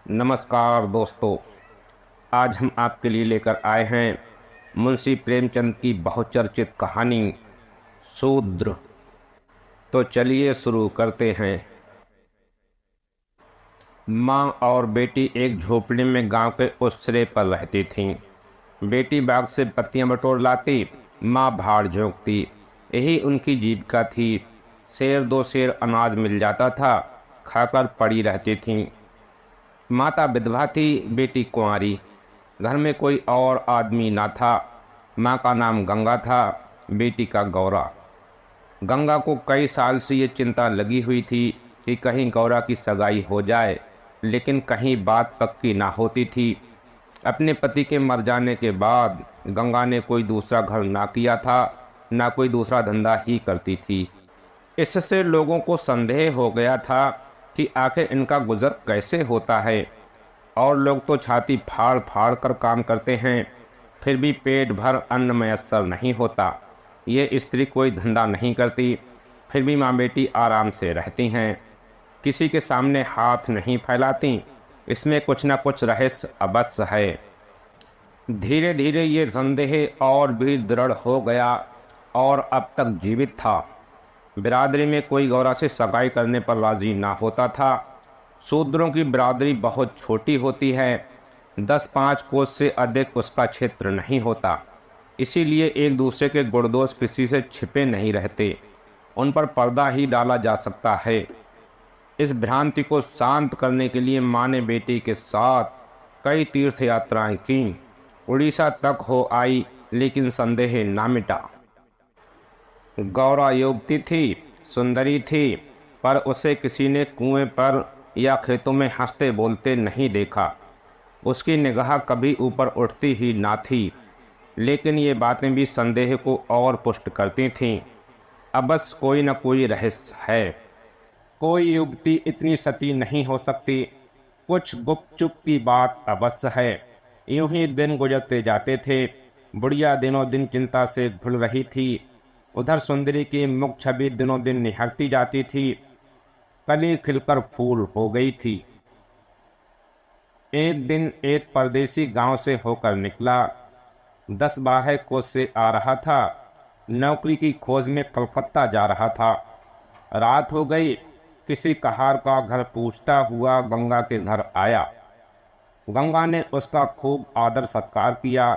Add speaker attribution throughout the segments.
Speaker 1: नमस्कार दोस्तों। आज हम आपके लिए लेकर आए हैं मुंशी प्रेमचंद की बहुचर्चित कहानी शूद्र। तो चलिए शुरू करते हैं। माँ और बेटी एक झोपड़ी में गांव के उस सिरे पर रहती थीं। बेटी बाग से पत्तियां बटोर लाती, माँ भाड़ झोंकती। यही उनकी जीविका थी। शेर दो शेर अनाज मिल जाता था, खाकर पड़ी रहती थीं। माता विधवा थी, बेटी कुंवारी। घर में कोई और आदमी ना था। माँ का नाम गंगा था, बेटी का गौरा। गंगा को कई साल से ये चिंता लगी हुई थी कि कहीं गौरा की सगाई हो जाए, लेकिन कहीं बात पक्की ना होती थी। अपने पति के मर जाने के बाद गंगा ने कोई दूसरा घर ना किया था, ना कोई दूसरा धंधा ही करती थी। इससे लोगों को संदेह हो गया था कि आखिर इनका गुजर कैसे होता है। और लोग तो छाती फाड़ फाड़ कर काम करते हैं, फिर भी पेट भर अन्न मयस्सर नहीं होता। ये स्त्री कोई धंधा नहीं करती, फिर भी माँ बेटी आराम से रहती हैं, किसी के सामने हाथ नहीं फैलाती। इसमें कुछ न कुछ रहस्य अवश्य है। धीरे धीरे ये संदेह और भी दृढ़ हो गया और अब तक जीवित था। बिरादरी में कोई गौरा से सगाई करने पर राजी ना होता था। शूद्रों की बिरादरी बहुत छोटी होती है, 10-5 कोस से अधिक उसका क्षेत्र नहीं होता। इसीलिए एक दूसरे के गुणदोष किसी से छिपे नहीं रहते, उन पर पर्दा ही डाला जा सकता है। इस भ्रांति को शांत करने के लिए माँ ने बेटी के साथ कई तीर्थ यात्राएं की। उड़ीसा तक हो आई, लेकिन संदेह ना मिटा। गौरा युवती थी, सुंदरी थी, पर उसे किसी ने कुएं पर या खेतों में हंसते बोलते नहीं देखा। उसकी निगाह कभी ऊपर उठती ही ना थी। लेकिन ये बातें भी संदेह को और पुष्ट करती थीं। अब बस कोई न कोई रहस्य है। कोई युवती इतनी सती नहीं हो सकती। कुछ गुपचुप की बात अवश्य है। यूं ही दिन गुजरते जाते थे। बुढ़िया दिनों दिन चिंता से घुल रही थी। उधर सुंदरी की मुख छवि दिनों दिन निहरती जाती थी, कली खिलकर फूल हो गई थी। एक दिन एक परदेसी गांव से होकर निकला। 10-12 कोस से आ रहा था। नौकरी की खोज में कलकत्ता जा रहा था। रात हो गई। किसी कहार का घर पूछता हुआ गंगा के घर आया। गंगा ने उसका खूब आदर सत्कार किया।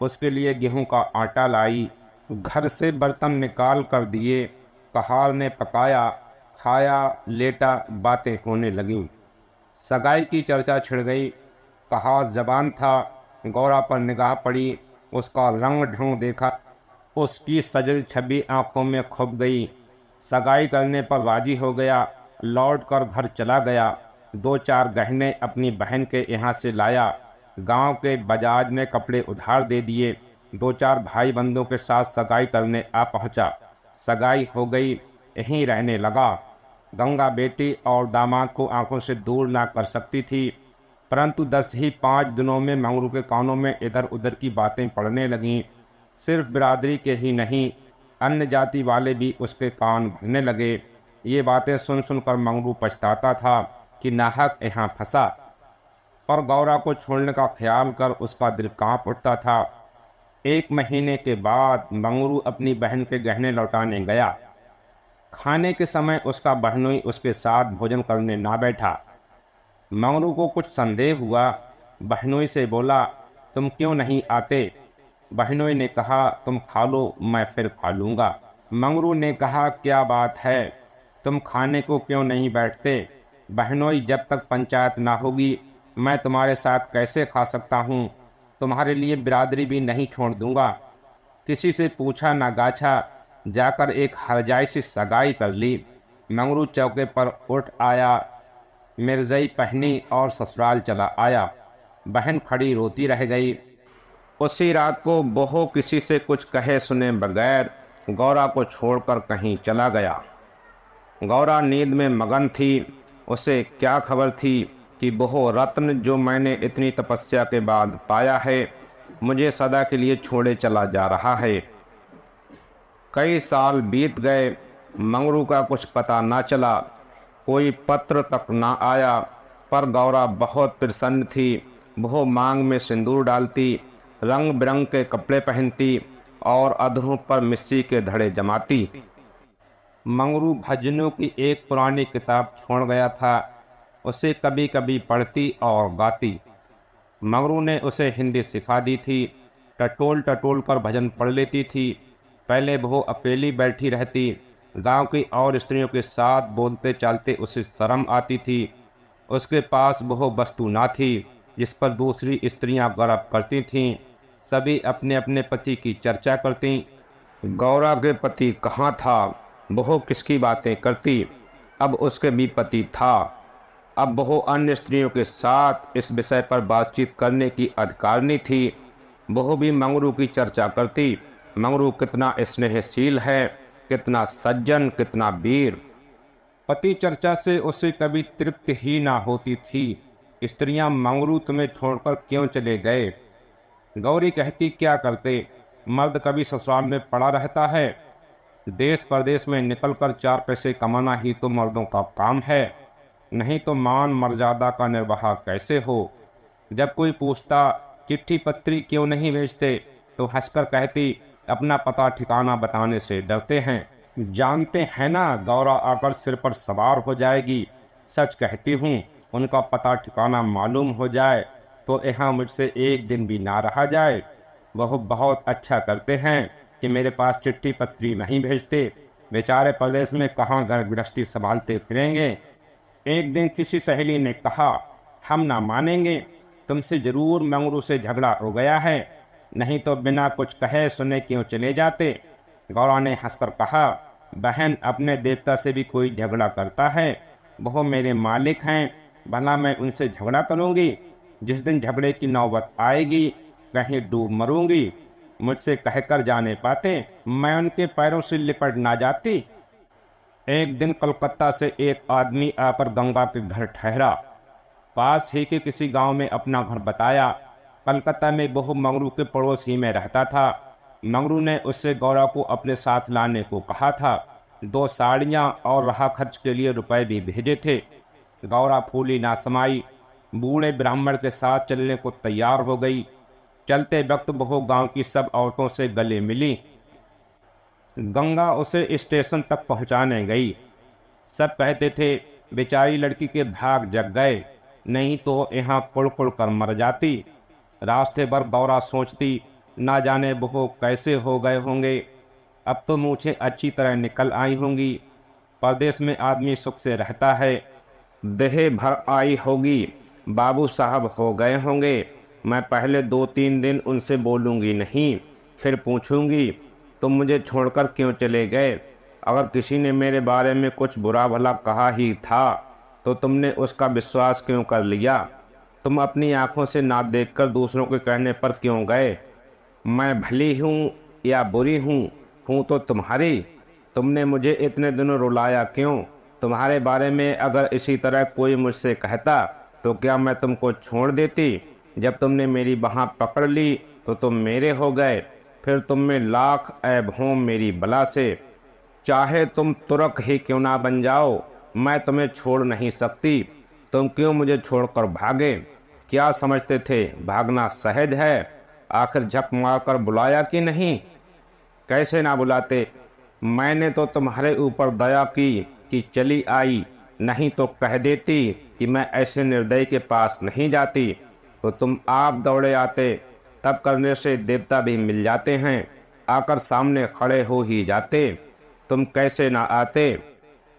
Speaker 1: उसके लिए गेहूं का आटा लाई, घर से बर्तन निकाल कर दिए। कहार ने पकाया, खाया, लेटा, बातें होने लगीं। सगाई की चर्चा छिड़ गई। कहार जबान था। गौरा पर निगाह पड़ी, उसका रंग ढंग देखा, उसकी सजल छवि आंखों में खुभ गई। सगाई करने पर राजी हो गया। लौट कर घर चला गया। 2-4 गहने अपनी बहन के यहाँ से लाया। गांव के बजाज ने कपड़े उधार दे दिए। 2-4 भाई बंधुओं के साथ सगाई करने आ पहुंचा। सगाई हो गई, यहीं रहने लगा। गंगा बेटी और दामाद को आंखों से दूर ना कर सकती थी, परंतु 5 दिनों में मंगरू के कानों में इधर उधर की बातें पड़ने लगीं। सिर्फ बिरादरी के ही नहीं, अन्य जाति वाले भी उसके कान भरने लगे। ये बातें सुन सुनकर मंगरू पछताता था कि नाहक यहाँ फंसा। पर गौरा को छोड़ने का ख्याल कर उसका दिल कांप उठता था। 1 महीने के बाद मंगरू अपनी बहन के गहने लौटाने गया। खाने के समय उसका बहनोई उसके साथ भोजन करने ना बैठा। मंगरू को कुछ संदेह हुआ। बहनोई से बोला, तुम क्यों नहीं आते? बहनोई ने कहा, तुम खा लो, मैं फिर खा लूँगा। मंगरू ने कहा, क्या बात है, तुम खाने को क्यों नहीं बैठते? बहनोई, जब तक पंचायत ना होगी मैं तुम्हारे साथ कैसे खा सकता हूँ? तुम्हारे लिए बिरादरी भी नहीं छोड़ दूंगा। किसी से पूछा ना गाछा, जाकर एक हरजाई से सगाई कर ली। मंगरू चौके पर उठ आया, मिर्जई पहनी और ससुराल चला आया। बहन खड़ी रोती रह गई। उसी रात को बहू किसी से कुछ कहे सुने बगैर गौरा को छोड़कर कहीं चला गया। गौरा नींद में मगन थी। उसे क्या खबर थी कि बहू रत्न जो मैंने इतनी तपस्या के बाद पाया है, मुझे सदा के लिए छोड़े चला जा रहा है। कई साल बीत गए, मंगरू का कुछ पता ना चला, कोई पत्र तक ना आया। पर गौरा बहुत प्रसन्न थी। वह मांग में सिंदूर डालती, रंग बिरंग के कपड़े पहनती और अधरों पर मिस्री के धड़े जमाती। मंगरू भजनों की एक पुरानी किताब छोड़ गया था, उसे कभी कभी पढ़ती और गाती। मंगरू ने उसे हिंदी सिखा दी थी। टटोल टटोल कर भजन पढ़ लेती थी। पहले वो अकेली बैठी रहती, गांव की और स्त्रियों के साथ बोलते चालते उसे शर्म आती थी। उसके पास वह वस्तु ना थी जिस पर दूसरी स्त्रियां गर्व करती थीं। सभी अपने अपने पति की चर्चा करती। गौरा के पति कहाँ था, वह किसकी बातें करती। अब उसके भी पति था। अब वह अन्य स्त्रियों के साथ इस विषय पर बातचीत करने की अधिकारिणी थी। वह भी मंगरू की चर्चा करती। मंगरू कितना स्नेहशील है, कितना सज्जन, कितना वीर। पति चर्चा से उसे कभी तृप्ति ही ना होती थी। स्त्रियां मंगरू तुम्हें छोड़कर क्यों चले गए। गौरी कहती क्या करते, मर्द कभी ससुराल में पड़ा रहता है। देश परदेश में निकलकर चार पैसे कमाना ही तो मर्दों का काम है, नहीं तो मान मर्यादा का निर्वाह कैसे हो। जब कोई पूछता चिट्ठी पत्री क्यों नहीं भेजते, तो हंसकर कहती अपना पता ठिकाना बताने से डरते हैं। जानते हैं ना गौरा आकर सिर पर सवार हो जाएगी। सच कहती हूँ, उनका पता ठिकाना मालूम हो जाए तो यहाँ मुझसे एक दिन भी ना रहा जाए। वह बहुत अच्छा करते हैं कि मेरे पास चिट्ठी पत्री नहीं भेजते। बेचारे प्रदेश में कहाँ घर गृहस्थी संभालते फिरेंगे। एक दिन किसी सहेली ने कहा, हम ना मानेंगे, तुमसे जरूर मंगरू से झगड़ा हो गया है, नहीं तो बिना कुछ कहे सुने क्यों चले जाते। गौरा ने हंसकर कहा, बहन अपने देवता से भी कोई झगड़ा करता है, वह मेरे मालिक हैं, भला मैं उनसे झगड़ा करूंगी। जिस दिन झगड़े की नौबत आएगी कहीं डूब मरूंगी। मुझसे कहकर जाने पाते, मैं उनके पैरों से लिपट ना जाती। एक दिन कलकत्ता से एक आदमी आकर गंगा के घर ठहरा। पास ही के किसी गांव में अपना घर बताया। कलकत्ता में वह मंगरू के पड़ोसी में रहता था। मंगरू ने उससे गौरा को अपने साथ लाने को कहा था। 2 साड़ियाँ और राह खर्च के लिए रुपए भी भेजे थे। गौरा फूली ना समाई, बूढ़े ब्राह्मण के साथ चलने को तैयार हो गई। चलते वक्त वह गांव की सब औरतों से गले मिली। गंगा उसे स्टेशन तक पहुंचाने गई। सब कहते थे बेचारी लड़की के भाग जग गए, नहीं तो यहाँ कुड़ कुड़ कर मर जाती। रास्ते भर गौरा सोचती, ना जाने वो कैसे हो गए होंगे। अब तो मूछें अच्छी तरह निकल आई होंगी। परदेश में आदमी सुख से रहता है। देह भर आई होगी, बाबू साहब हो गए होंगे। मैं पहले 2-3 दिन उनसे बोलूँगी नहीं, फिर पूछूंगी तुम मुझे छोड़कर क्यों चले गए। अगर किसी ने मेरे बारे में कुछ बुरा भला कहा ही था तो तुमने उसका विश्वास क्यों कर लिया। तुम अपनी आंखों से ना देखकर दूसरों के कहने पर क्यों गए। मैं भली हूँ या बुरी हूँ तो तुम्हारी। तुमने मुझे इतने दिनों रुलाया क्यों। तुम्हारे बारे में अगर इसी तरह कोई मुझसे कहता तो क्या मैं तुमको छोड़ देती। जब तुमने मेरी बाह पकड़ ली तो तुम मेरे हो गए। फिर तुम में लाख ऐब हों मेरी बला से। चाहे तुम तुरक ही क्यों ना बन जाओ, मैं तुम्हें छोड़ नहीं सकती। तुम क्यों मुझे छोड़कर भागे। क्या समझते थे भागना सहज है। आखिर झक मारकर बुलाया कि नहीं। कैसे ना बुलाते। मैंने तो तुम्हारे ऊपर दया की कि चली आई, नहीं तो कह देती कि मैं ऐसे निर्दयी के पास नहीं जाती तो तुम आप दौड़े आते। तब करने से देवता भी मिल जाते हैं, आकर सामने खड़े हो ही जाते। तुम कैसे ना आते।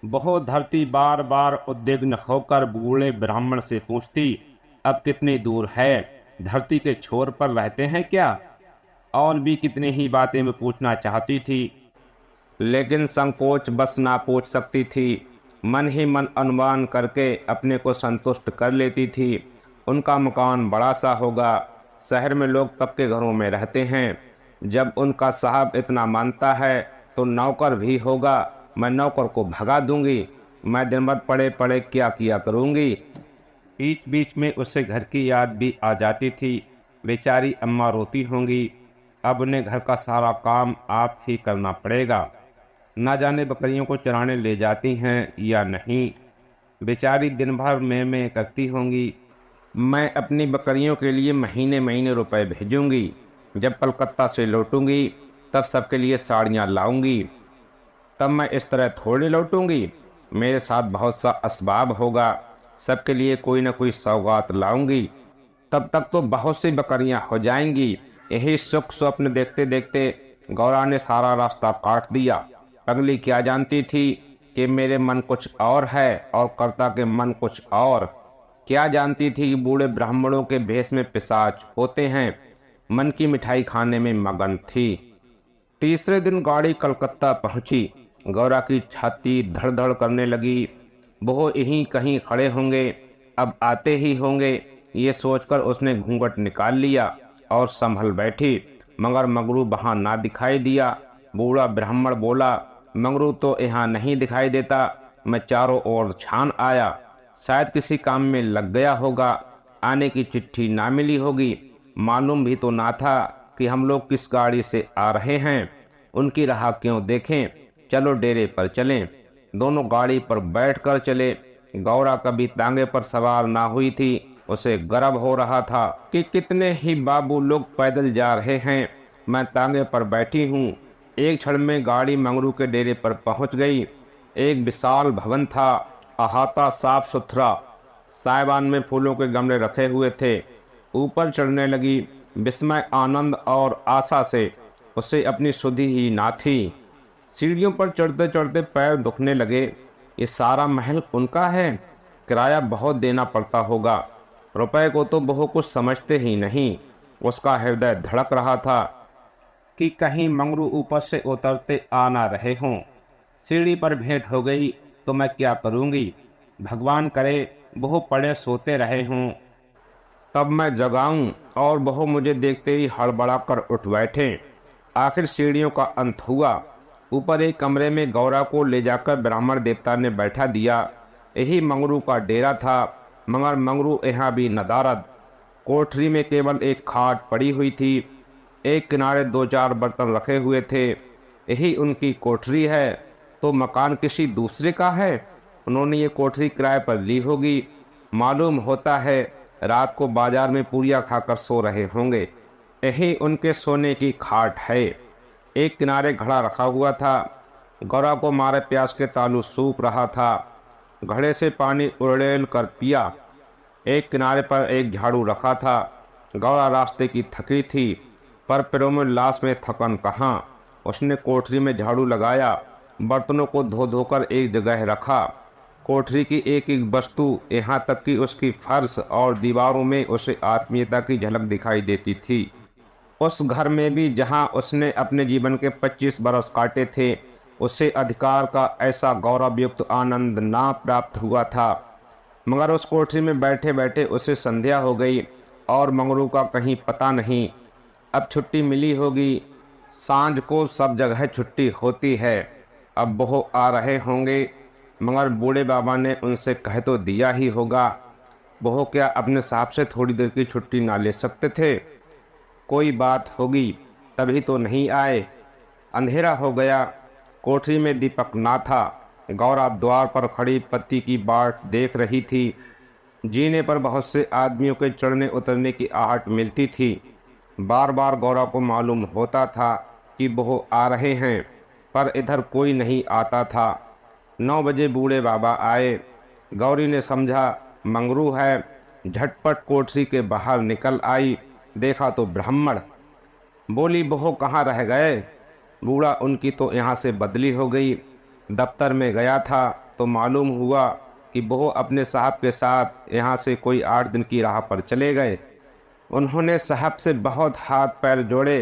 Speaker 1: बहुत धरती बार बार उद्विग्न होकर बूढ़े ब्राह्मण से पूछती, अब कितनी दूर है, धरती के छोर पर रहते हैं क्या। और भी कितनी ही बातें मैं पूछना चाहती थी, लेकिन संकोच बस ना पूछ सकती थी। मन ही मन अनुमान करके अपने को संतुष्ट कर लेती थी। उनका मकान बड़ा सा होगा। शहर में लोग पक्के घरों में रहते हैं। जब उनका साहब इतना मानता है तो नौकर भी होगा। मैं नौकर को भगा दूंगी। मैं दिन भर पड़े पड़े क्या किया करूंगी। बीच बीच में उसे घर की याद भी आ जाती थी। बेचारी अम्मा रोती होंगी। अब उन्हें घर का सारा काम आप ही करना पड़ेगा। ना जाने बकरियों को चराने ले जाती हैं या नहीं। बेचारी दिन भर में करती होंगी। मैं अपनी बकरियों के लिए महीने महीने रुपए भेजूंगी। जब कलकत्ता से लौटूंगी तब सबके लिए साड़ियाँ लाऊंगी। तब मैं इस तरह थोड़ी लौटूंगी, मेरे साथ बहुत सा असबाब होगा, सबके लिए कोई न कोई सौगात लाऊंगी। तब तक तो बहुत सी बकरियां हो जाएंगी। यही सुख स्वप्न देखते देखते गौरा ने सारा रास्ता काट दिया। अगली क्या जानती थी कि मेरे मन कुछ और है और कर्ता के मन कुछ और। क्या जानती थी कि बूढ़े ब्राह्मणों के भेष में पिशाच होते हैं। मन की मिठाई खाने में मगन थी। तीसरे दिन गाड़ी कलकत्ता पहुंची। गौरा की छाती धड़ धड़ करने लगी। वो यहीं कहीं खड़े होंगे, अब आते ही होंगे, ये सोचकर उसने घूंघट निकाल लिया और संभल बैठी। मगर मंगरू वहां ना दिखाई दिया। बूढ़ा ब्राह्मण बोला, मंगरू तो यहाँ नहीं दिखाई देता। मैं चारों ओर छान आया, शायद किसी काम में लग गया होगा। आने की चिट्ठी ना मिली होगी। मालूम भी तो ना था कि हम लोग किस गाड़ी से आ रहे हैं। उनकी राह क्यों देखें, चलो डेरे पर चलें। दोनों गाड़ी पर बैठकर चले। गौरा कभी तांगे पर सवार ना हुई थी। उसे गर्व हो रहा था कि कितने ही बाबू लोग पैदल जा रहे हैं, मैं तांगे पर बैठी हूँ। एक क्षण में गाड़ी मंगरू के डेरे पर पहुंच गई। एक विशाल भवन था, अहाता साफ सुथरा। साइबान में फूलों के गमले रखे हुए थे। ऊपर चढ़ने लगी। विस्मय, आनंद और आशा से उसे अपनी सुधि ही ना थी। सीढ़ियों पर चढ़ते चढ़ते पैर दुखने लगे। ये सारा महल उनका है? किराया बहुत देना पड़ता होगा। रुपए को तो बहु कुछ समझते ही नहीं। उसका हृदय धड़क रहा था कि कहीं मंगरू ऊपर से उतरते आ ना रहे हों। सीढ़ी पर भेंट हो गई तो मैं क्या करूंगी? भगवान करे बहु पड़े सोते रहे हों, तब मैं जगाऊं और बहु मुझे देखते ही हड़बड़ा कर उठ बैठे। आखिर सीढ़ियों का अंत हुआ। ऊपर एक कमरे में गौरा को ले जाकर ब्राह्मण देवता ने बैठा दिया। यही मंगरू का डेरा था। मगर मंगरू यहाँ भी नदारद। कोठरी में केवल एक खाट पड़ी हुई थी। एक किनारे दो चार बर्तन रखे हुए थे। यही उनकी कोठरी है तो मकान किसी दूसरे का है। उन्होंने ये कोठरी किराए पर ली होगी। मालूम होता है रात को बाजार में पूरियां खाकर सो रहे होंगे। यही उनके सोने की खाट है। एक किनारे घड़ा रखा हुआ था। गौरा को मारे प्यास के तालू सूख रहा था। घड़े से पानी उड़ेल कर पिया। एक किनारे पर एक झाड़ू रखा था। गौरा रास्ते की थकी थी, पर पैरों में लाश में थकन कहाँ। उसने कोठरी में झाड़ू लगाया, बर्तनों को धो धोकर एक जगह रखा। कोठरी की एक एक वस्तु, यहाँ तक कि उसकी फर्श और दीवारों में उसे आत्मीयता की झलक दिखाई देती थी। उस घर में भी जहाँ उसने अपने जीवन के 25 बरस काटे थे, उसे अधिकार का ऐसा गौरवयुक्त आनंद ना प्राप्त हुआ था। मगर उस कोठरी में बैठे बैठे उसे संध्या हो गई और मंगरू का कहीं पता नहीं। अब छुट्टी मिली होगी। सांझ को सब जगह छुट्टी होती है। अब बहू आ रहे होंगे। मगर बूढ़े बाबा ने उनसे कह तो दिया ही होगा। बहू क्या अपने साहब से थोड़ी देर की छुट्टी ना ले सकते थे? कोई बात होगी तभी तो नहीं आए। अंधेरा हो गया। कोठरी में दीपक ना था। गौरा द्वार पर खड़ी पत्ती की बाट देख रही थी। जीने पर बहुत से आदमियों के चढ़ने उतरने की आहट मिलती थी। बार बार गौरा को मालूम होता था कि बहू आ रहे हैं, पर इधर कोई नहीं आता था। 9 बजे बूढ़े बाबा आए। गौरी ने समझा मंगरू है। झटपट कोठरी के बाहर निकल आई। देखा तो ब्राह्मण। बोली, बहू कहाँ रह गए? बूढ़ा, उनकी तो यहाँ से बदली हो गई। दफ्तर में गया था तो मालूम हुआ कि बहू अपने साहब के साथ यहाँ से कोई 8 दिन की राह पर चले गए। उन्होंने साहब से बहुत हाथ पैर जोड़े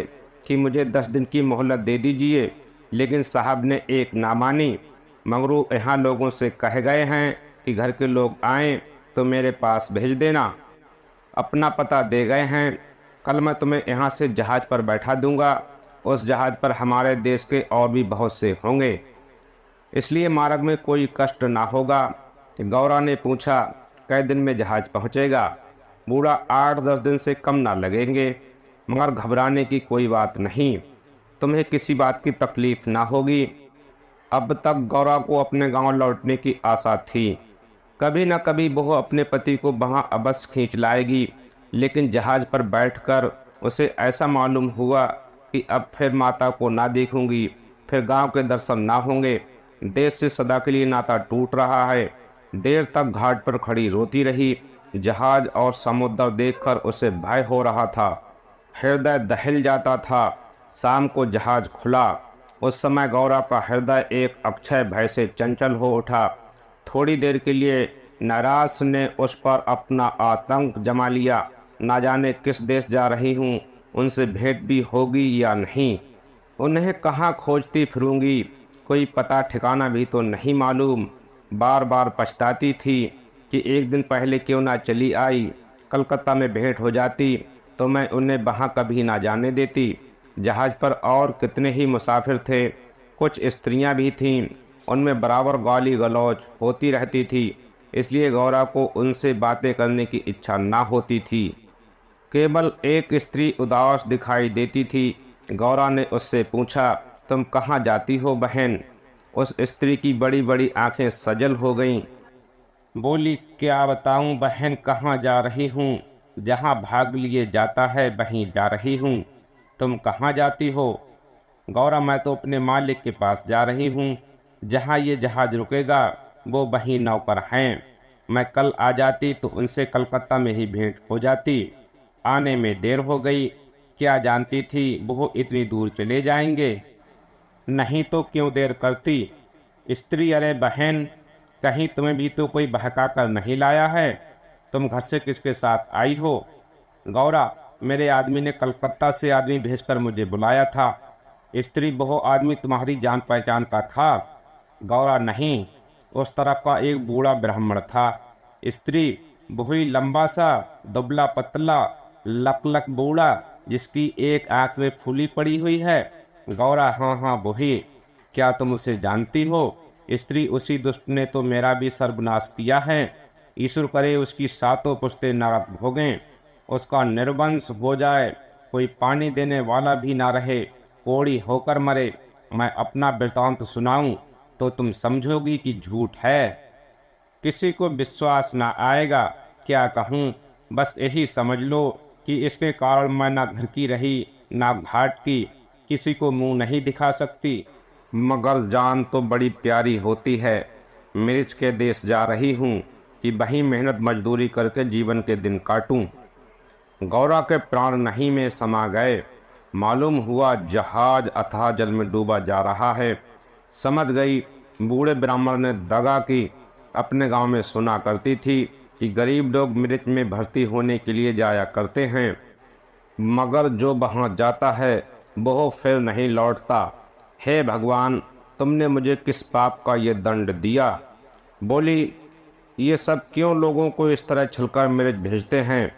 Speaker 1: कि मुझे 10 दिन की मोहलत दे दीजिए, लेकिन साहब ने एक ना मानी। मंगरू यहाँ लोगों से कह गए हैं कि घर के लोग आएं तो मेरे पास भेज देना। अपना पता दे गए हैं। कल मैं तुम्हें यहाँ से जहाज पर बैठा दूंगा। उस जहाज पर हमारे देश के और भी बहुत से होंगे, इसलिए मार्ग में कोई कष्ट ना होगा। गौरा ने पूछा, कै दिन में जहाज पहुँचेगा? बूढ़ा, 8-10 दिन से कम ना लगेंगे। मगर घबराने की कोई बात नहीं, तुम्हें किसी बात की तकलीफ ना होगी। अब तक गौरा को अपने गांव लौटने की आशा थी। कभी न कभी वह अपने पति को वहाँ अवश्य खींच लाएगी, लेकिन जहाज पर बैठकर उसे ऐसा मालूम हुआ कि अब फिर माता को ना देखूंगी, फिर गांव के दर्शन ना होंगे। देश से सदा के लिए नाता टूट रहा है। देर तक घाट पर खड़ी रोती रही। जहाज और समुद्र देखकर उसे भय हो रहा था। हृदय दहल जाता था। शाम को जहाज खुला। उस समय गौरा का हृदय एक अक्षय भय से चंचल हो उठा। थोड़ी देर के लिए नैराश ने उस पर अपना आतंक जमा लिया। ना जाने किस देश जा रही हूँ, उनसे भेंट भी होगी या नहीं, उन्हें कहाँ खोजती फिरूंगी, कोई पता ठिकाना भी तो नहीं मालूम। बार बार पछताती थी कि एक दिन पहले क्यों ना चली आई। कलकत्ता में भेंट हो जाती तो मैं उन्हें वहाँ कभी ना जाने देती। जहाज पर और कितने ही मुसाफिर थे, कुछ स्त्रियां भी थीं, उनमें बराबर गाली गलौज होती रहती थी, इसलिए गौरा को उनसे बातें करने की इच्छा ना होती थी। केवल एक स्त्री उदास दिखाई देती थी। गौरा ने उससे पूछा, तुम कहाँ जाती हो बहन? उस स्त्री की बड़ी बड़ी आंखें सजल हो गईं। बोली, क्या बताऊं बहन, कहाँ जा रही हूँ? जहाँ भाग लिए जाता है वहीं जा रही हूँ। तुम कहाँ जाती हो? गौरा, मैं तो अपने मालिक के पास जा रही हूँ। जहाँ ये जहाज रुकेगा वो वहीं नौकर हैं। मैं कल आ जाती तो उनसे कलकत्ता में ही भेंट हो जाती। आने में देर हो गई। क्या जानती थी वो इतनी दूर चले जाएंगे? नहीं तो क्यों देर करती? स्त्री, अरे बहन, कहीं तुम्हें भी तो कोई बहका कर नहीं लाया है? तुम घर से किसके साथ आई हो? गौरा, मेरे आदमी ने कलकत्ता से आदमी भेजकर मुझे बुलाया था। स्त्री, वो आदमी तुम्हारी जान पहचान का था? गौरा, नहीं, उस तरफ का एक बूढ़ा ब्राह्मण था। स्त्री, वही लंबा सा दुबला पतला लक बूढ़ा जिसकी एक आंख में फूली पड़ी हुई है? गौरा, हाँ हाँ वही। क्या तुम उसे जानती हो? स्त्री, उसी दुष्ट ने तो मेरा भी सर्वनाश किया है। ईश्वर करे उसकी सातों पुश्तें नरक भोगें, उसका निर्वंश हो जाए, कोई पानी देने वाला भी ना रहे, कोड़ी होकर मरे। मैं अपना वृतांत सुनाऊं तो तुम समझोगी कि झूठ है। किसी को विश्वास ना आएगा। क्या कहूँ, बस यही समझ लो कि इसके कारण मैं ना घर की रही ना घाट की, किसी को मुंह नहीं दिखा सकती। मगर जान तो बड़ी प्यारी होती है। मिर्च के देश जा रही हूँ कि वहीं मेहनत मजदूरी करके जीवन के दिन काटूं। गौरा के प्राण नहीं में समा गए। मालूम हुआ जहाज अथाह जल में डूबा जा रहा है। समझ गई बूढ़े ब्राह्मण ने दगा की। अपने गांव में सुना करती थी कि गरीब लोग मिर्च में भर्ती होने के लिए जाया करते हैं, मगर जो वहां जाता है वो फिर नहीं लौटता। हे भगवान, तुमने मुझे किस पाप का ये दंड दिया? बोली, ये सब क्यों लोगों को इस तरह छलकर मिर्च भेजते हैं?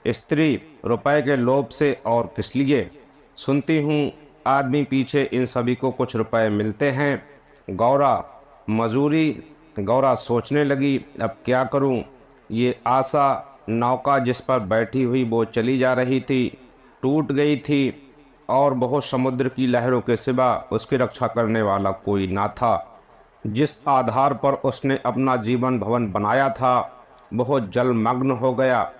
Speaker 1: स्त्री, रुपए के लोभ से और किस लिए? सुनती हूँ आदमी पीछे इन सभी को कुछ रुपए मिलते हैं। गौरा, मजूरी। गौरा सोचने लगी, अब क्या करूँ? ये आशा नौका जिस पर बैठी हुई वो चली जा रही थी, टूट गई थी, और बहुत समुद्र की लहरों के सिवा उसकी रक्षा करने वाला कोई ना था। जिस आधार पर उसने अपना जीवन भवन बनाया था वह जलमग्न हो गया।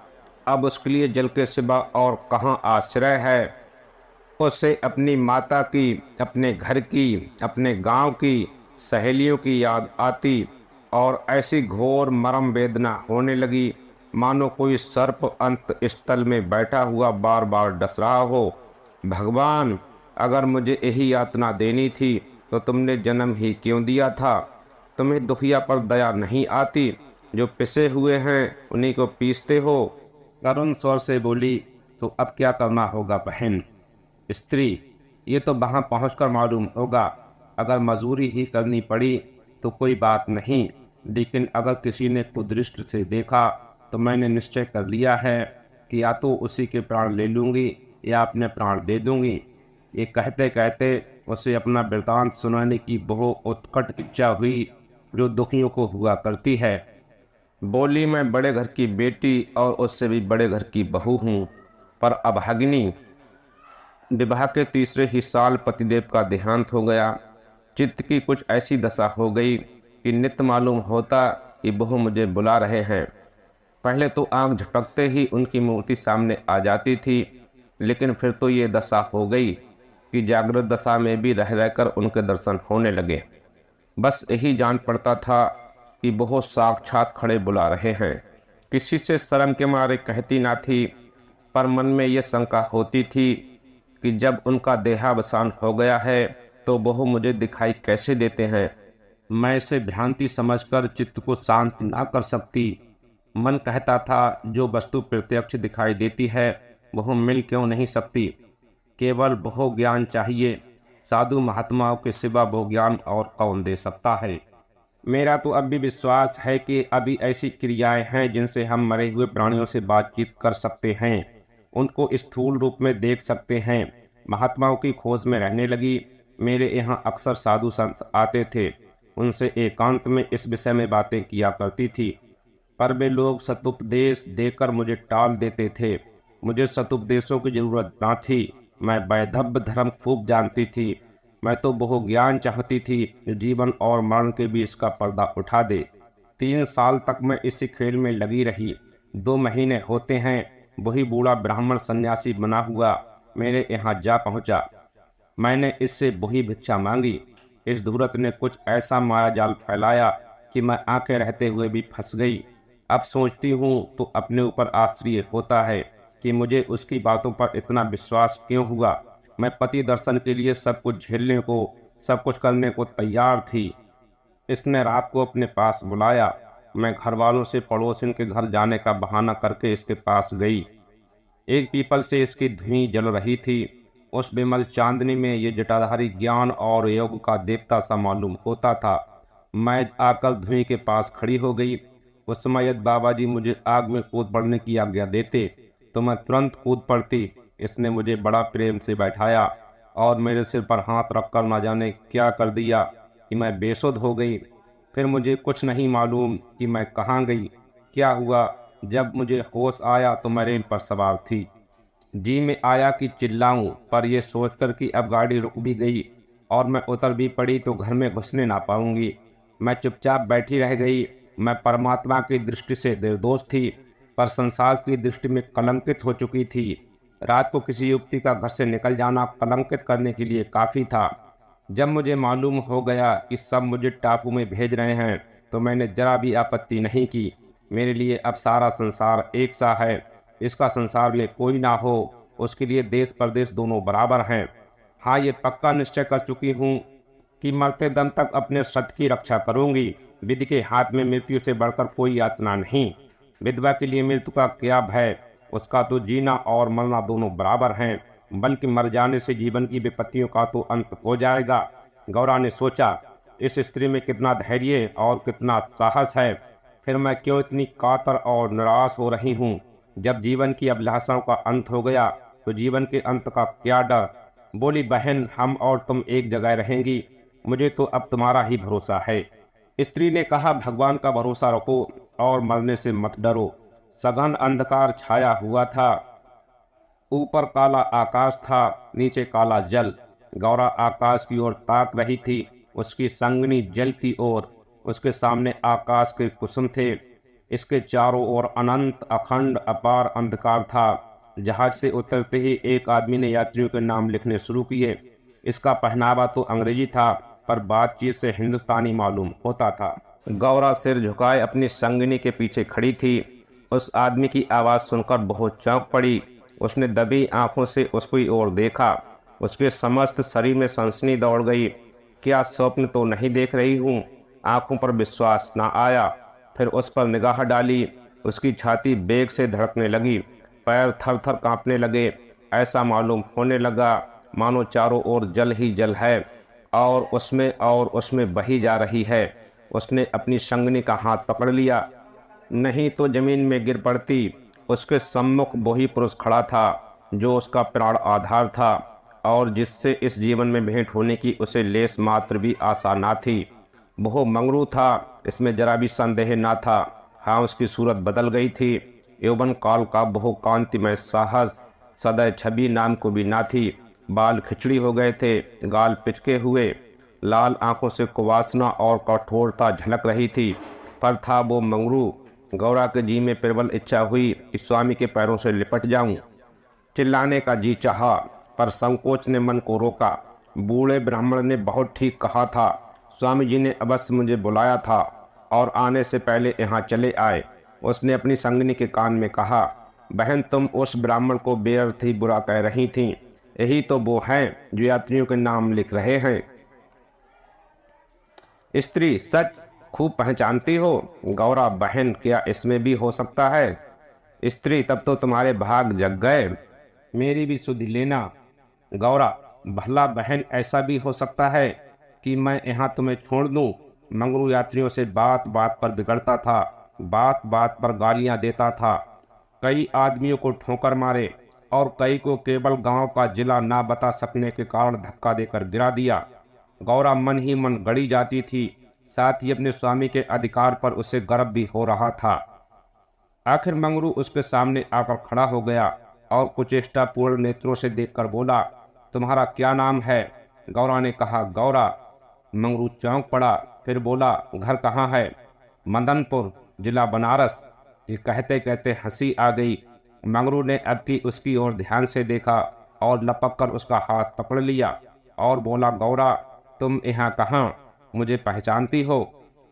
Speaker 1: अब उसके लिए जल के सिवा और कहाँ आश्रय है? उसे अपनी माता की, अपने घर की, अपने गांव की, सहेलियों की याद आती और ऐसी घोर मरम वेदना होने लगी मानो कोई सर्प अंत स्थल में बैठा हुआ बार बार डस रहा हो। भगवान, अगर मुझे यही यातना देनी थी तो तुमने जन्म ही क्यों दिया था? तुम्हें दुखिया पर दया नहीं आती? जो पिसे हुए हैं उन्हीं को पीसते हो। करुण स्वर से बोली, तो अब क्या करना होगा बहन? स्त्री, ये तो वहां पहुंचकर मालूम होगा। अगर मजूरी ही करनी पड़ी तो कोई बात नहीं, लेकिन अगर किसी ने कुदृष्टि से देखा तो मैंने निश्चय कर लिया है कि या तो उसी के प्राण ले लूंगी या अपने प्राण दे दूंगी। ये कहते कहते उसे अपना वृतांत सुनाने की बहुत उत्कट इच्छा हुई जो दुखियों को हुआ करती है। बोली, मैं बड़े घर की बेटी और उससे भी बड़े घर की बहू हूँ, पर अभागिनी। विवाह के तीसरे ही साल पतिदेव का देहांत हो गया। चित्त की कुछ ऐसी दशा हो गई कि नित्य मालूम होता कि बहू मुझे बुला रहे हैं। पहले तो आंख झपकते ही उनकी मूर्ति सामने आ जाती थी, लेकिन फिर तो ये दशा हो गई कि जागृत दशा में भी रह रहकर उनके दर्शन होने लगे। बस यही जान पड़ता था कि बहू साक्षात खड़े बुला रहे हैं। किसी से शर्म के मारे कहती ना थी, पर मन में ये शंका होती थी कि जब उनका देहावसान हो गया है तो बहू मुझे दिखाई कैसे देते हैं। मैं इसे भ्रांति समझकर चित्त को शांत ना कर सकती। मन कहता था, जो वस्तु प्रत्यक्ष दिखाई देती है वह मिल क्यों नहीं सकती। केवल बहु ज्ञान चाहिए। साधु महात्माओं के सिवा बहु ज्ञान और कौन दे सकता है। मेरा तो अब भी विश्वास है कि अभी ऐसी क्रियाएं हैं जिनसे हम मरे हुए प्राणियों से बातचीत कर सकते हैं, उनको स्थूल रूप में देख सकते हैं। महात्माओं की खोज में रहने लगी। मेरे यहाँ अक्सर साधु संत आते थे, उनसे एकांत में इस विषय में बातें किया करती थी, पर वे लोग सतुपदेश देकर मुझे टाल देते थे। मुझे सतुपदेशों की जरूरत ना थी। मैं वैधव्य धर्म खूब जानती थी। मैं तो बहु ज्ञान चाहती थी जो जीवन और मरण के बीच का पर्दा उठा दे। 3 साल तक मैं इसी खेल में लगी रही। 2 महीने होते हैं वही बूढ़ा ब्राह्मण सन्यासी बना हुआ मेरे यहाँ जा पहुँचा। मैंने इससे वही भिक्षा मांगी। इस धूर्त ने कुछ ऐसा माया जाल फैलाया कि मैं आंखें रहते हुए भी फंस गई। अब सोचती हूँ तो अपने ऊपर आश्चर्य होता है कि मुझे उसकी बातों पर इतना विश्वास क्यों हुआ। मैं पति दर्शन के लिए सब कुछ झेलने को, सब कुछ करने को तैयार थी। इसने रात को अपने पास बुलाया। मैं घर वालों से पड़ोसिन के घर जाने का बहाना करके इसके पास गई। एक पीपल से इसकी धुनी जल रही थी। उस विमल चांदनी में ये जटाधारी ज्ञान और योग का देवता सा मालूम होता था। मैं आकर धुनी के पास खड़ी हो गई। उस समय यदि बाबा जी मुझे आग में कूद पड़ने की आज्ञा देते तो मैं तुरंत कूद पड़ती। इसने मुझे बड़ा प्रेम से बैठाया और मेरे सिर पर हाथ रखकर न जाने क्या कर दिया कि मैं बेसुध हो गई। फिर मुझे कुछ नहीं मालूम कि मैं कहाँ गई, क्या हुआ। जब मुझे होश आया तो मैं रेल पर सवार थी। जी में आया कि चिल्लाऊं, पर यह सोचकर कि अब गाड़ी रुक भी गई और मैं उतर भी पड़ी तो घर में घुसने ना पाऊंगी, मैं चुपचाप बैठी रह गई। मैं परमात्मा की दृष्टि से निर्दोष थी, पर संसार की दृष्टि में कलंकित हो चुकी थी। रात को किसी युवती का घर से निकल जाना कलंकित करने के लिए काफ़ी था। जब मुझे मालूम हो गया कि सब मुझे टापू में भेज रहे हैं तो मैंने जरा भी आपत्ति नहीं की। मेरे लिए अब सारा संसार एक सा है। इसका संसार में कोई ना हो, उसके लिए देश परदेश दोनों बराबर हैं। हाँ, ये पक्का निश्चय कर चुकी हूँ कि मरते दम तक अपने सत्य की रक्षा करूंगी। विधि के हाथ में मृत्यु से बढ़कर कोई यातना नहीं। विधवा के लिए मृत्यु का क्या भय, उसका तो जीना और मरना दोनों बराबर हैं। बल्कि मर जाने से जीवन की विपत्तियों का तो अंत हो जाएगा। गौरा ने सोचा, इस स्त्री में कितना धैर्य और कितना साहस है, फिर मैं क्यों इतनी कातर और निराश हो रही हूँ। जब जीवन की अभिलाषाओं का अंत हो गया तो जीवन के अंत का क्या डर। बोली, बहन, हम और तुम एक जगह रहेंगी, मुझे तो अब तुम्हारा ही भरोसा है। स्त्री ने कहा, भगवान का भरोसा रखो और मरने से मत डरो। सघन अंधकार छाया हुआ था। ऊपर काला आकाश था, नीचे काला जल। गौरा आकाश की ओर ताक रही थी, उसकी संगनी जल की ओर। उसके सामने आकाश के कुसुम थे। इसके चारों ओर अनंत अखंड अपार अंधकार था। जहाज से उतरते ही एक आदमी ने यात्रियों के नाम लिखने शुरू किए। इसका पहनावा तो अंग्रेजी था, पर बातचीत से हिंदुस्तानी मालूम होता था। गौरा सिर झुकाए अपनी संगिनी के पीछे खड़ी थी। उस आदमी की आवाज़ सुनकर बहुत चौंक पड़ी। उसने दबी आंखों से उसकी ओर देखा। उसके समस्त शरीर में सनसनी दौड़ गई। क्या स्वप्न तो नहीं देख रही हूँ? आंखों पर विश्वास न आया। फिर उस पर निगाह डाली। उसकी छाती बेग से धड़कने लगी, पैर थर थर कांपने लगे। ऐसा मालूम होने लगा मानो चारों ओर जल ही जल है और उसमें बही जा रही है। उसने अपनी संगनी का हाथ पकड़ लिया, नहीं तो जमीन में गिर पड़ती। उसके सम्मुख वही पुरुष खड़ा था जो उसका प्राण आधार था और जिससे इस जीवन में भेंट होने की उसे लेस मात्र भी आशा ना थी। वो मंगरू था, इसमें जरा भी संदेह ना था। हाँ, उसकी सूरत बदल गई थी। यौवन काल का बहु कांतिमय साहस सदैव छवि नाम को भी ना थी। बाल खिचड़ी हो गए थे, गाल पिचके हुए, लाल आंखों से कुवासना और कठोरता झलक रही थी। पर था वो मंगरू। गौरा के जी में प्रबल इच्छा हुई कि स्वामी के पैरों से लिपट जाऊं। चिल्लाने का जी चाहा, पर संकोच ने मन को रोका। बूढ़े ब्राह्मण ने बहुत ठीक कहा था। स्वामी जी ने अवश्य मुझे बुलाया था और आने से पहले यहाँ चले आए। उसने अपनी संगनी के कान में कहा, बहन तुम उस ब्राह्मण को बेअर्थ ही बुरा कह रही थीं। यही तो वो हैं जो यात्रियों के नाम लिख रहे हैं। स्त्री, सच खूब पहचानती हो। गौरा, बहन क्या इसमें भी हो सकता है? स्त्री, तब तो तुम्हारे भाग जग गए। मेरी भी सुधि लेना। गौरा, भला बहन ऐसा भी हो सकता है कि मैं यहाँ तुम्हें छोड़ दूं? मंगरू यात्रियों से बात बात पर बिगड़ता था, बात बात पर गालियां देता था। कई आदमियों को ठोकर मारे और कई को केवल गांव का जिला ना बता सकने के कारण धक्का देकर गिरा दिया। गौरा मन ही मन गड़ी जाती थी, साथ ही अपने स्वामी के अधिकार पर उसे गर्व भी हो रहा था। आखिर मंगरू उसके सामने आकर खड़ा हो गया और कुचेष्टापूर्ण नेत्रों से देखकर बोला, तुम्हारा क्या नाम है? गौरा ने कहा, गौरा। मंगरू चौंक पड़ा, फिर बोला, घर कहाँ है? मदनपुर, जिला बनारस। ये कहते कहते हंसी आ गई। मंगरू ने अब की उसकी ओर ध्यान से देखा और लपक कर उसका हाथ पकड़ लिया और बोला, गौरा तुम यहाँ कहाँ? मुझे पहचानती हो?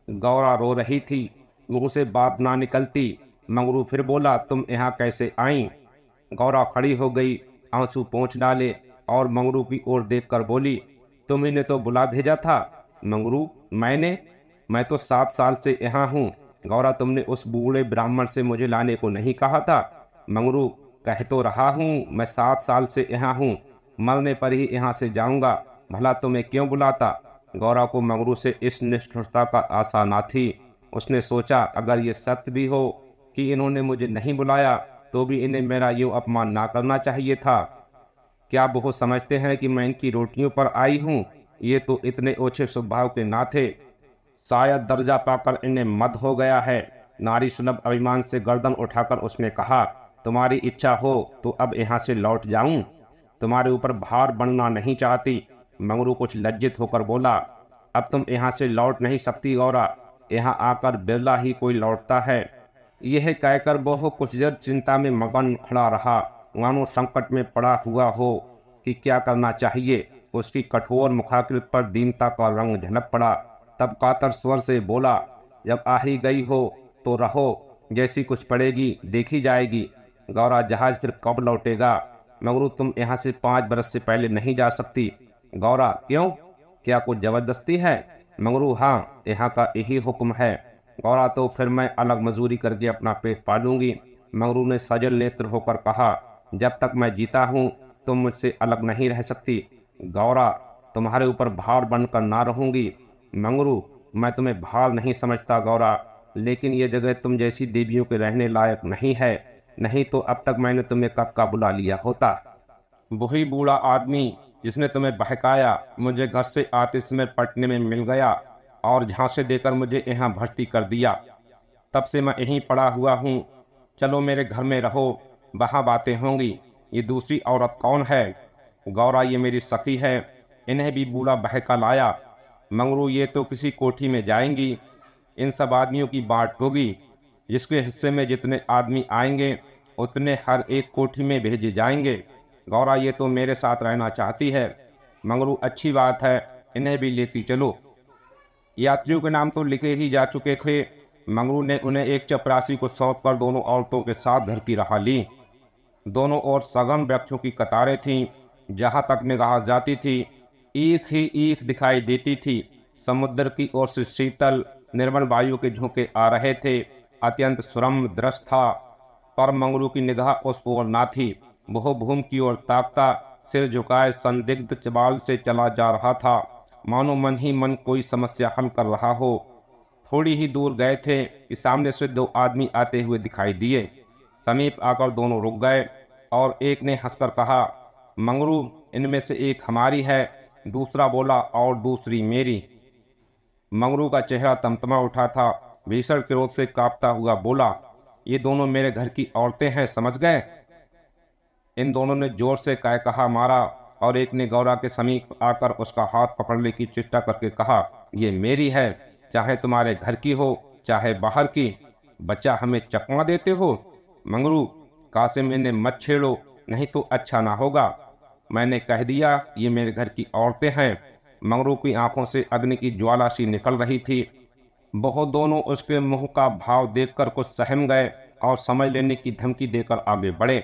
Speaker 1: गौरा रो रही थी, मुंह से बात ना निकलती। मंगरू फिर बोला, तुम यहाँ कैसे आई? गौरा खड़ी हो गई, आंसू पोंछ डाले और मंगरू की ओर देखकर बोली, तुम्ही ने तो बुला भेजा था। मंगरू, मैं तो 7 साल से यहाँ हूँ। गौरा, तुमने उस बूढ़े ब्राह्मण से मुझे लाने को नहीं कहा था? मंगरू, कह तो रहा हूँ मैं 7 साल से यहाँ हूँ, मरने पर ही यहाँ से जाऊंगा, भला तुम्हें क्यों बुलाता? गौरा को मंगरू से इस निष्ठुरता का आशा न थी। उसने सोचा, अगर ये सत्य भी हो कि इन्होंने मुझे नहीं बुलाया तो भी इन्हें मेरा यूं अपमान ना करना चाहिए था। क्या वो समझते हैं कि मैं इनकी रोटियों पर आई हूँ? ये तो इतने ओछे स्वभाव के ना थे। शायद दर्जा पाकर इन्हें मद हो गया है। नारी सुलभ अभिमान से गर्दन उठाकर उसने कहा, तुम्हारी इच्छा हो तो अब यहाँ से लौट जाऊं? तुम्हारे ऊपर भार बनना नहीं चाहती। मंगरू कुछ लज्जित होकर बोला, अब तुम यहाँ से लौट नहीं सकती गौरा, यहाँ आकर बिरला ही कोई लौटता है। यह कहकर वह कुछ देर चिंता में मगन खड़ा रहा, मानो संकट में पड़ा हुआ हो कि क्या करना चाहिए। उसकी कठोर मुखाकृति पर दीनता का रंग झलक पड़ा। तब कातर स्वर से बोला, जब आ ही गई हो तो रहो, जैसी कुछ पड़ेगी देखी जाएगी। गौरा, जहाज फिर कब लौटेगा? मंगरू, तुम यहाँ से 5 बरस से पहले नहीं जा सकती। गौरा, क्यों? क्या कुछ जबरदस्ती है? मंगरू, हाँ, यहाँ का यही हुक्म है। गौरा, तो फिर मैं अलग मजदूरी करके अपना पेट पालूंगी। मंगरू ने सजल नेत्र होकर कहा, जब तक मैं जीता हूँ तुम मुझसे अलग नहीं रह सकती। गौरा, तुम्हारे ऊपर भार बनकर ना रहूंगी। मंगरू, मैं तुम्हें भार नहीं समझता गौरा, लेकिन ये जगह तुम जैसी देवियों के रहने लायक नहीं है, नहीं तो अब तक मैंने तुम्हें कब का बुला लिया होता। वही बूढ़ा आदमी जिसने तुम्हें बहकाया मुझे घर से आते समय पटने में मिल गया और झांसे देकर मुझे यहाँ भर्ती कर दिया। तब से मैं यहीं पड़ा हुआ हूँ। चलो मेरे घर में रहो, वहाँ बातें होंगी। ये दूसरी औरत कौन है? गौरा, ये मेरी सखी है, इन्हें भी बूढ़ा बहका लाया। मंगरू, ये तो किसी कोठी में जाएंगी। इन सब आदमियों की बात होगी, जिसके हिस्से में जितने आदमी आएंगे उतने हर एक कोठी में भेजे जाएंगे। गौरा, ये तो मेरे साथ रहना चाहती है। मंगरू, अच्छी बात है, इन्हें भी लेती चलो। यात्रियों के नाम तो लिखे ही जा चुके थे। मंगरू ने उन्हें एक चपरासी को सौंप कर दोनों औरतों के साथ घर की राह ली। दोनों ओर सघन वृक्षों की कतारें थीं। जहां तक निगाह जाती थी ईख ही ईख दिखाई देती थी। समुद्र की ओर से शीतल निर्मल वायु के झोंके आ रहे थे। अत्यंत सुरम्य दृश्य था, पर मंगरू की निगाह उस ओर ना थी। वह भूमि की ओर ताकता सिर झुकाए संदिग्ध चाल से चला जा रहा था, मानो मन ही मन कोई समस्या हल कर रहा हो। थोड़ी ही दूर गए थे कि सामने से 2 आदमी आते हुए दिखाई दिए। समीप आकर दोनों रुक गए और एक ने हंसकर कहा, मंगरू, इनमें से एक हमारी है। दूसरा बोला, और दूसरी मेरी। मंगरू का चेहरा तमतमा उठा था। भीषण क्रोध से कांपता हुआ बोला, ये दोनों मेरे घर की औरतें हैं, समझ गए? इन दोनों ने जोर से कहा मारा और एक ने गौरा के समीप आकर उसका हाथ पकड़ने की चेष्टा करके कहा, ये मेरी है, चाहे तुम्हारे घर की हो चाहे बाहर की, बच्चा हमें चकमा देते हो। मंगरू, कासिम इन्हें मत छेड़ो, नहीं तो अच्छा ना होगा। मैंने कह दिया, ये मेरे घर की औरतें हैं। मंगरू की आंखों से अग्नि की ज्वाला सी निकल रही थी। बहुत दोनों उसके मुंह का भाव देखकर कुछ सहम गए और समझ लेने की धमकी देकर आगे बढ़े,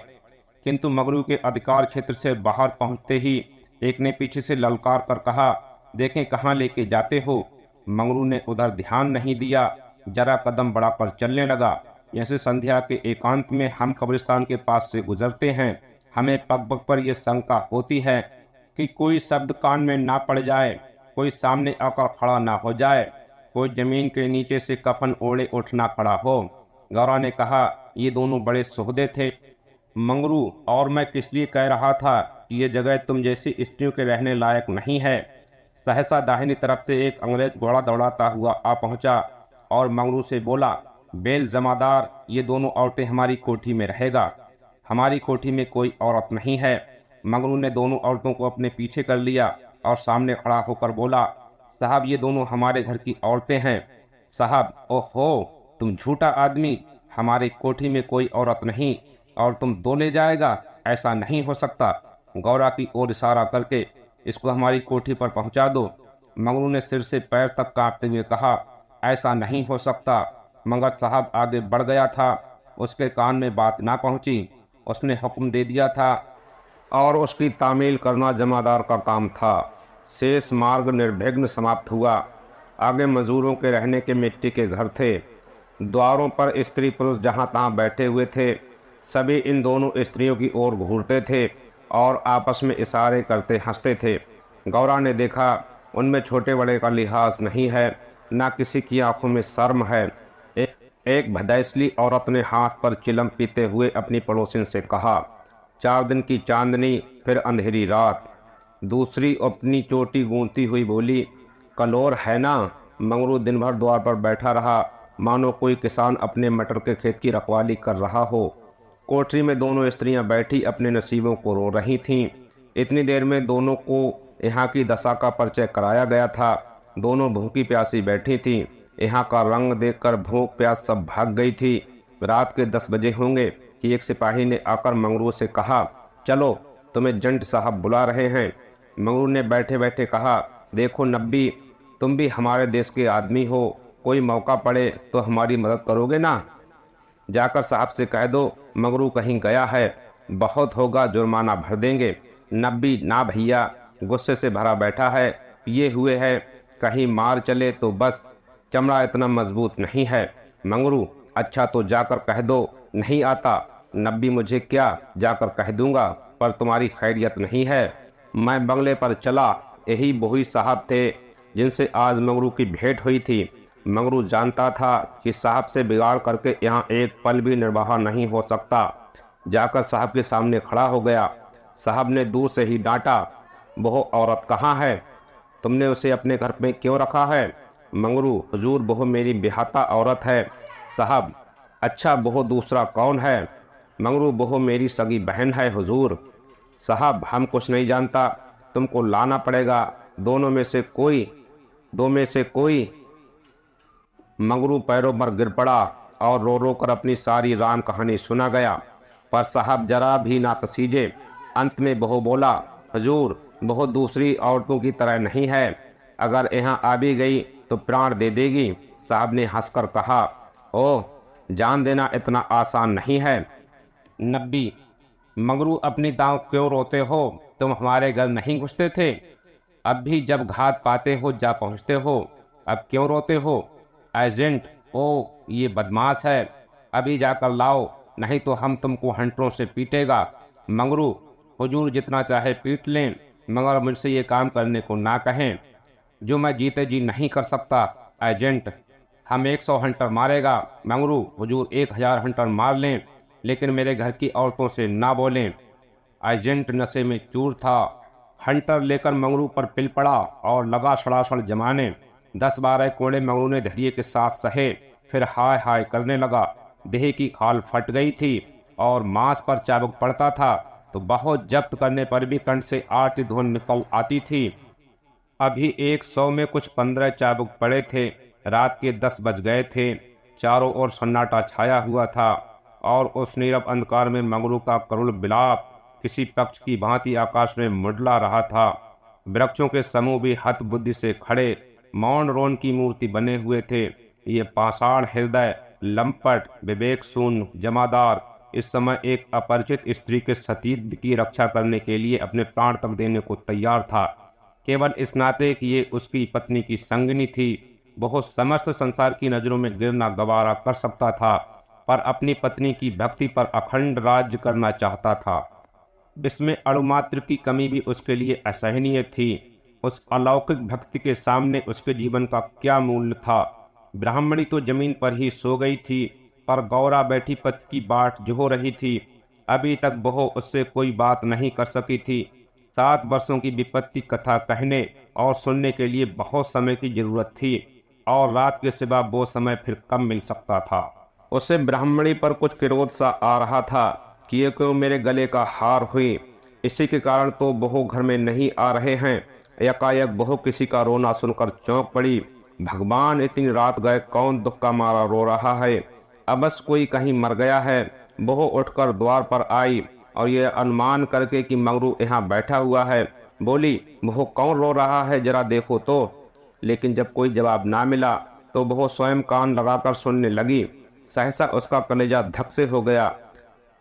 Speaker 1: किंतु मंगरू के अधिकार क्षेत्र से बाहर पहुंचते ही एक ने पीछे से ललकार कर कहा, देखें कहाँ लेके जाते हो। मंगरू ने उधर ध्यान नहीं दिया, जरा कदम बढ़ाकर चलने लगा। जैसे संध्या के एकांत में हम कब्रिस्तान के पास से गुजरते हैं, हमें पग पग पर यह शंका होती है कि कोई शब्द कान में ना पड़ जाए, कोई सामने आकर खड़ा ना हो जाए, कोई जमीन के नीचे से कफन ओढ़े उठना खड़ा हो। गौरा ने कहा, ये दोनों बड़े सुहदे थे मंगरू, और मैं किस लिए कह रहा था कि ये जगह तुम जैसी स्त्रियों के रहने लायक नहीं है। सहसा दाहिनी तरफ से एक अंग्रेज घोड़ा दौड़ाता हुआ आ पहुंचा और मंगरू से बोला, बेल जमादार, ये दोनों औरतें हमारी कोठी में रहेगा। हमारी कोठी में कोई औरत नहीं है। मंगरू ने दोनों औरतों को अपने पीछे कर लिया और सामने खड़ा होकर बोला, साहब ये दोनों हमारे घर की औरतें हैं। साहब, ओहो, तुम झूठा आदमी, हमारी कोठी में कोई औरत नहीं और तुम दो ले जाएगा, ऐसा नहीं हो सकता। गौरा की ओर इशारा करके इसको हमारी कोठी पर पहुंचा दो। मंगरू ने सिर से पैर तक कांपते हुए कहा, ऐसा नहीं हो सकता। मगर साहब आगे बढ़ गया था, उसके कान में बात ना पहुंची। उसने हुक्म दे दिया था और उसकी तामील करना जमादार का काम था। शेष मार्ग निर्विघ्न समाप्त हुआ। आगे मजदूरों के रहने के मिट्टी के घर थे। द्वारों पर स्त्री पुरुष जहां तहां बैठे हुए थे। सभी इन दोनों स्त्रियों की ओर घूरते थे और आपस में इशारे करते हंसते थे। गौरा ने देखा, उनमें छोटे बड़े का लिहाज नहीं है, ना किसी की आंखों में शर्म है। एक भदैसली औरत ने हाथ पर चिलम पीते हुए अपनी पड़ोसिन से कहा, 4 दिन की चांदनी फिर अंधेरी रात। दूसरी अपनी चोटी गूंथती हुई बोली, कलोर है ना। मंगरू दिन भर द्वार पर बैठा रहा, मानो कोई किसान अपने मटर के खेत की रखवाली कर रहा हो। कोठरी में दोनों स्त्रियां बैठी अपने नसीबों को रो रही थीं। इतनी देर में दोनों को यहाँ की दशा का परिचय कराया गया था। दोनों भूखी प्यासी बैठी थीं। यहाँ का रंग देखकर भूख प्यास सब भाग गई थी। रात के 10 बजे होंगे कि एक सिपाही ने आकर मंगरू से कहा, चलो तुम्हें जंट साहब बुला रहे हैं। मंगरू ने बैठे बैठे कहा, देखो नब्बी, तुम भी हमारे देश के आदमी हो, कोई मौका पड़े तो हमारी मदद करोगे ना। जाकर साहब से कह दो मंगरू कहीं गया है, बहुत होगा जुर्माना भर देंगे। नब्बी, ना भैया, गुस्से से भरा बैठा है, पिए हुए है, कहीं मार चले तो बस, चमड़ा इतना मजबूत नहीं है। मंगरू, अच्छा तो जाकर कह दो नहीं आता। नब्बी, मुझे क्या, जाकर कह दूंगा, पर तुम्हारी खैरियत नहीं है। मैं बंगले पर चला, यही वही साहब थे जिनसे आज मंगरू की भेंट हुई थी। मंगरू जानता था कि साहब से बिगाड़ करके यहाँ एक पल भी निर्वाह नहीं हो सकता। जाकर साहब के सामने खड़ा हो गया। साहब ने दूर से ही डांटा, वो औरत कहाँ है, तुमने उसे अपने घर में क्यों रखा है। मंगरू, हुजूर वो मेरी बिहाता औरत है। साहब, अच्छा वो दूसरा कौन है। मंगरू, वो मेरी सगी बहन है हुजूर। साहब, हम कुछ नहीं जानता, तुमको लाना पड़ेगा, दो में से कोई। मंगरू पैरों पर गिर पड़ा और रो रो कर अपनी सारी राम कहानी सुना गया, पर साहब जरा भी ना पसीजे। अंत में बहू बोला, हुजूर बहुत दूसरी औरतों की तरह नहीं है, अगर यहाँ आ भी गई तो प्राण दे देगी। साहब ने हंसकर कहा, ओह, जान देना इतना आसान नहीं है। नब्बी, मंगरू अपनी दांव क्यों रोते हो, तुम हमारे घर नहीं घुसते थे, अब भी जब घात पाते हो जा पहुँचते हो, अब क्यों रोते हो। एजेंट, ओ ये बदमाश है, अभी जाकर लाओ, नहीं तो हम तुमको हंटरों से पीटेगा। मंगरू, हुजूर जितना चाहे पीट लें, मगर मुझसे ये काम करने को ना कहें, जो मैं जीते जी नहीं कर सकता। एजेंट, हम 100 हंटर मारेगा। मंगरू, हुजूर 1000 हंटर मार लें, लेकिन मेरे घर की औरतों से ना बोलें। एजेंट नशे में चूर था। हंटर लेकर मंगरू पर पिल पड़ा और लगा सड़ासड़ जमाने। 10-12 कोड़े मंगरू ने धैर्य के साथ सहे, फिर हाय हाय करने लगा। देह की खाल फट गई थी और मांस पर चाबुक पड़ता था, तो बहुत जब्त करने पर भी कंठ से आरती धुन निकल आती थी। अभी 100 में कुछ 15 चाबुक पड़े थे। रात के 10 बज गए थे। चारों ओर सन्नाटा छाया हुआ था और उस नीरव अंधकार में मंगरू का करुण विलाप किसी पक्ष की भांति आकाश में मंडला रहा था। वृक्षों के समूह भी हत बुद्धि से खड़े मौन रोन की मूर्ति बने हुए थे। ये पाषाण हृदय लंपट विवेक शून्य जमादार इस समय एक अपरिचित स्त्री के सतीत्व की रक्षा करने के लिए अपने प्राण तक देने को तैयार था, केवल इस नाते कि ये उसकी पत्नी की संगिनी थी। बहुत समस्त संसार की नजरों में गिरना गवारा कर सकता था, पर अपनी पत्नी की भक्ति पर अखंड राज्य करना चाहता था। इसमें अणुमात्र की कमी भी उसके लिए असहनीय थी। उस अलौकिक भक्ति के सामने उसके जीवन का क्या मूल्य था। ब्राह्मणी तो जमीन पर ही सो गई थी, पर गौरा बैठी पति की बाट जो रही थी। अभी तक वह उससे कोई बात नहीं कर सकी थी। 7 वर्षों की विपत्ति कथा कहने और सुनने के लिए बहुत समय की जरूरत थी, और रात के सिवा वो समय फिर कम मिल सकता था। उसे ब्राह्मणी पर कुछ क्रोध सा आ रहा था कि ये क्यों मेरे गले का हार हुई, इसी के कारण तो बहू घर में नहीं आ रहे हैं। एकाएक बहू किसी का रोना सुनकर चौंक पड़ी। भगवान, इतनी रात गए कौन दुख का मारा रो रहा है? अबस कोई कहीं मर गया है। बहू उठकर द्वार पर आई और ये अनुमान करके कि मंगरू यहाँ बैठा हुआ है, बोली, बहू कौन रो रहा है, जरा देखो तो। लेकिन जब कोई जवाब ना मिला तो बहू स्वयं कान लगाकर सुनने लगी। सहसा उसका कलेजा धक से हो गया।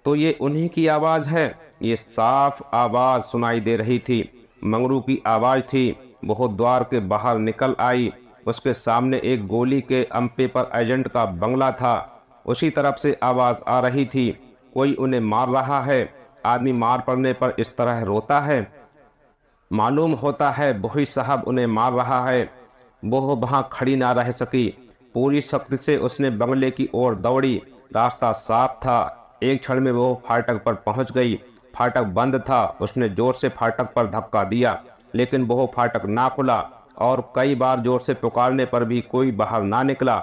Speaker 1: तो ये उन्हीं की आवाज है। ये साफ आवाज सुनाई दे रही थी, मंगरू की आवाज थी। वो द्वार के बाहर निकल आई। उसके सामने एक गोली के अम्पे पर एजेंट का बंगला था। उसी तरफ से आवाज आ रही थी, कोई उन्हें मार रहा है। आदमी मार पड़ने पर इस तरह रोता है? मालूम होता है वही साहब उन्हें मार रहा है। वो वहाँ खड़ी ना रह सकी। पूरी शक्ति से उसने बंगले की ओर दौड़ी। रास्ता साफ था। एक क्षण में वो फाटक पर पहुंच गई। फाटक बंद था। उसने जोर से फाटक पर धक्का दिया, लेकिन वो फाटक ना खुला, और कई बार जोर से पुकारने पर भी कोई बाहर ना निकला।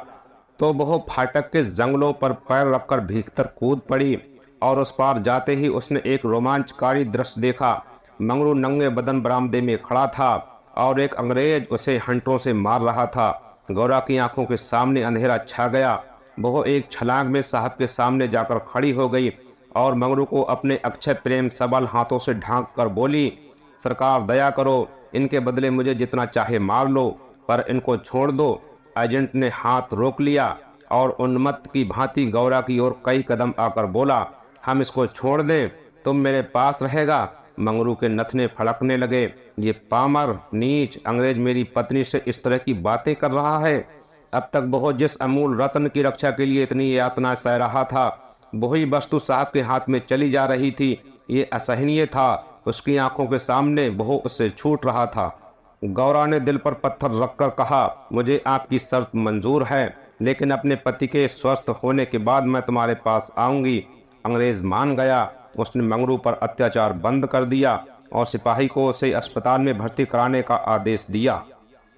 Speaker 1: तो वो फाटक के जंगलों पर पैर रखकर भीतर कूद पड़ी, और उस पार जाते ही उसने एक रोमांचकारी दृश्य देखा। मंगरू नंगे बदन बरामदे में खड़ा था और एक अंग्रेज उसे हंटरों से मार रहा था। गौरा की आंखों के सामने अंधेरा छा गया। वो एक छलांग में साहब के सामने जाकर खड़ी हो गई और मंगरू को अपने अक्षय प्रेम सबल हाथों से ढांक कर बोली, सरकार दया करो, इनके बदले मुझे जितना चाहे मार लो, पर इनको छोड़ दो। एजेंट ने हाथ रोक लिया और उन्मत्त की भांति गौरा की ओर कई कदम आकर बोला, हम इसको छोड़ दें, तुम मेरे पास रहेगा। मंगरू के नथने फड़कने लगे। ये पामर नीच अंग्रेज मेरी पत्नी से इस तरह की बातें कर रहा है। अब तक वो जिस अमूल रत्न की रक्षा के लिए इतनी यातना सह रहा था, वही वस्तु साहब के हाथ में चली जा रही थी। ये असहनीय था। उसकी आंखों के सामने वो उससे छूट रहा था। गौरा ने दिल पर पत्थर रखकर कहा, मुझे आपकी शर्त मंजूर है, लेकिन अपने पति के स्वस्थ होने के बाद मैं तुम्हारे पास आऊंगी। अंग्रेज मान गया। उसने मंगरू पर अत्याचार बंद कर दिया और सिपाही को उसे अस्पताल में भर्ती कराने का आदेश दिया।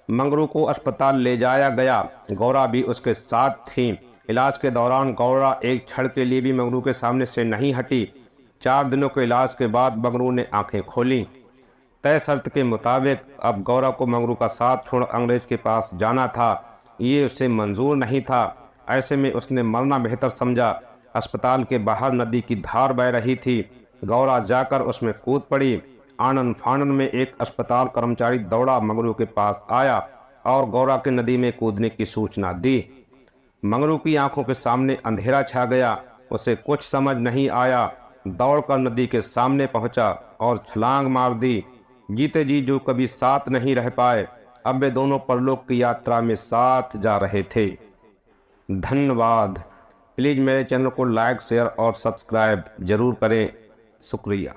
Speaker 1: मंगरू को अस्पताल ले जाया गया। गौरा भी उसके साथ थी। इलाज के दौरान गौरा एक क्षण के लिए भी मंगरू के सामने से नहीं हटी। 4 दिनों के इलाज के बाद मंगरू ने आंखें खोली। तय शर्त के मुताबिक अब गौरा को मंगरू का साथ छोड़ अंग्रेज के पास जाना था। ये उसे मंजूर नहीं था। ऐसे में उसने मरना बेहतर समझा। अस्पताल के बाहर नदी की धार बह रही थी। गौरा जाकर उसमें कूद पड़ी। आनंद फानन में एक अस्पताल कर्मचारी दौड़ा मंगरू के पास आया और गौरा के नदी में कूदने की सूचना दी। मंगरू की आंखों के सामने अंधेरा छा गया। उसे कुछ समझ नहीं आया। दौड़कर नदी के सामने पहुंचा और छलांग मार दी। जीते जी जो कभी साथ नहीं रह पाए, अब वे दोनों परलोक की यात्रा में साथ जा रहे थे। धन्यवाद। प्लीज़ मेरे चैनल को लाइक शेयर और सब्सक्राइब जरूर करें। शुक्रिया।